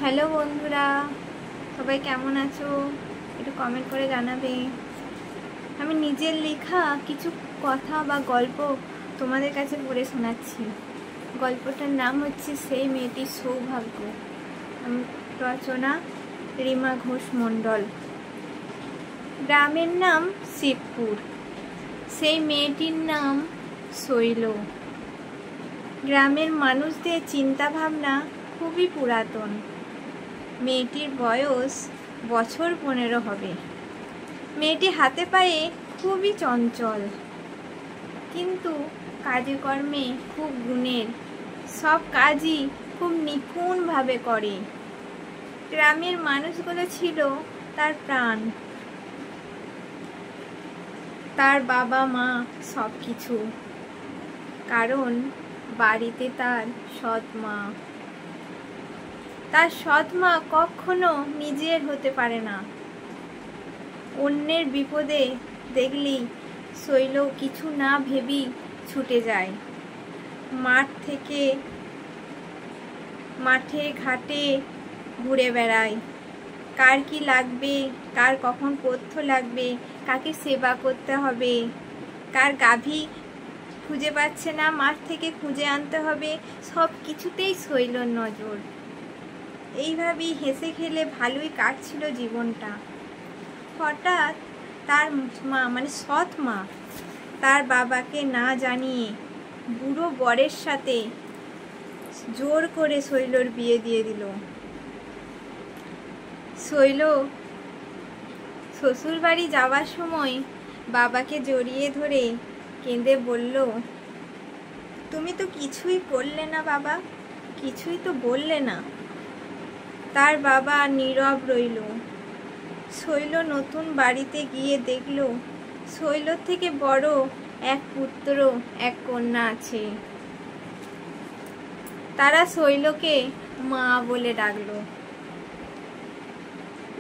Hello বন্ধুরা, সবাই কেমন আছো? একটু কমেন্ট করে জানাবে। আমি নিজের লেখা কিছু কথা বা গল্প তোমাদের কাছে পড়ে শোনাচ্ছি। গল্পটার নাম হচ্ছে সেই মেয়েটির সৌভাগ্য। রচনা রিমা ঘোষ মণ্ডল। গ্রামের নাম শিবপুর। সেই মেয়েটির নাম শৈল। গ্রামের মানুষদের চিন্তাভাবনা খুবই পুরাতন। মেয়েটির বয়স বছর 15 হবে। মেয়েটি হাতে পায়ে খুবই চঞ্চল, কিন্তু কাজে কর্মে খুব গুণের। সব কাজই খুব নিপুণভাবে করে। গ্রামের মানুষগুলো ছিল তার প্রাণ, তার বাবা মা সব কিছু। কারণ বাড়িতে তার সৎ মা। তার সৎ মা কখনো নিজের হতে পারে না। অন্যের বিপদে দেখলেই শৈল কিছু না ভেবেই ছুটে যায়। মাঠে ঘাটে ঘুরে বেড়ায়। কার কি লাগবে, কার কখন পথ্য লাগবে, কাকে সেবা করতে হবে, কার গাভী খুঁজে পাচ্ছে না, মাঠ থেকে খুঁজে আনতে হবে, সব কিছুতেই শৈলর নজর। এইভাবেই হেসে খেলে ভালোই কাটছিল জীবনটা। হঠাৎ তার মা মানে সৎ মা তার বাবাকে না জানিয়ে বুড়ো বরের সাথে জোর করে শৈলর বিয়ে দিয়ে দিল। শৈল শ্বশুর বাড়ি যাওয়ার সময় বাবাকে জড়িয়ে ধরে কেঁদে বলল, তুমি তো কিছুই করলে না বাবা, কিছুই তো বললে না। তার বাবা নীরব রইল। শৈল নতুন বাড়িতে গিয়ে দেখল শৈলর থেকে বড় এক পুত্র এক কন্যা আছে। তারা শৈলকে মা বলে ডাকলো।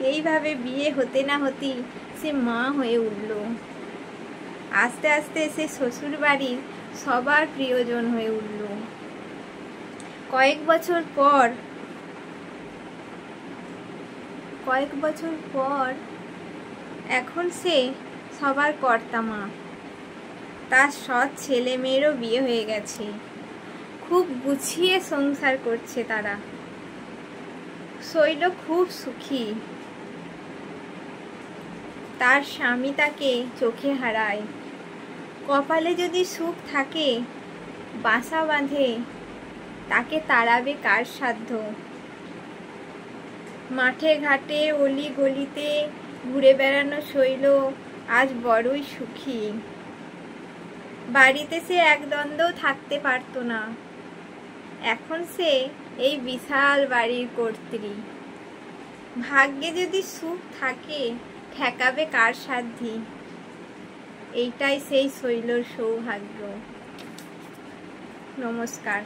এইভাবে বিয়ে হতে না হতেই সে মা হয়ে উঠল। আস্তে আস্তে সে শ্বশুর বাড়ির সবার প্রিয়জন হয়ে উঠল। কয়েক বছর পর এখন সে সবার কর্তা মা। তার সৎ ছেলে মেয়েরও বিয়ে হয়ে গেছে। খুব গুছিয়ে সংসার করছে তারা। শৈল খুব সুখী। তার স্বামী তাকে চোখে হারায়। কপালে যদি সুখ থাকে, বাসা বাঁধে, তাকে তাড়াবে কার সাধ্য। মাঠে ঘাটে অলি গলিতে ঘুরে বেড়ানো শৈল আজ বড়ই সুখী। বাড়িতে সে একদ্বন্দ্বও থাকতে পারত না। এখন সে এই বিশাল বাড়ির কর্ত্রী। ভাগ্যে যদি সুখ থাকে, ঠেকাবে কার সাধ্যি। এইটাই সেই শৈলর সৌভাগ্য। নমস্কার।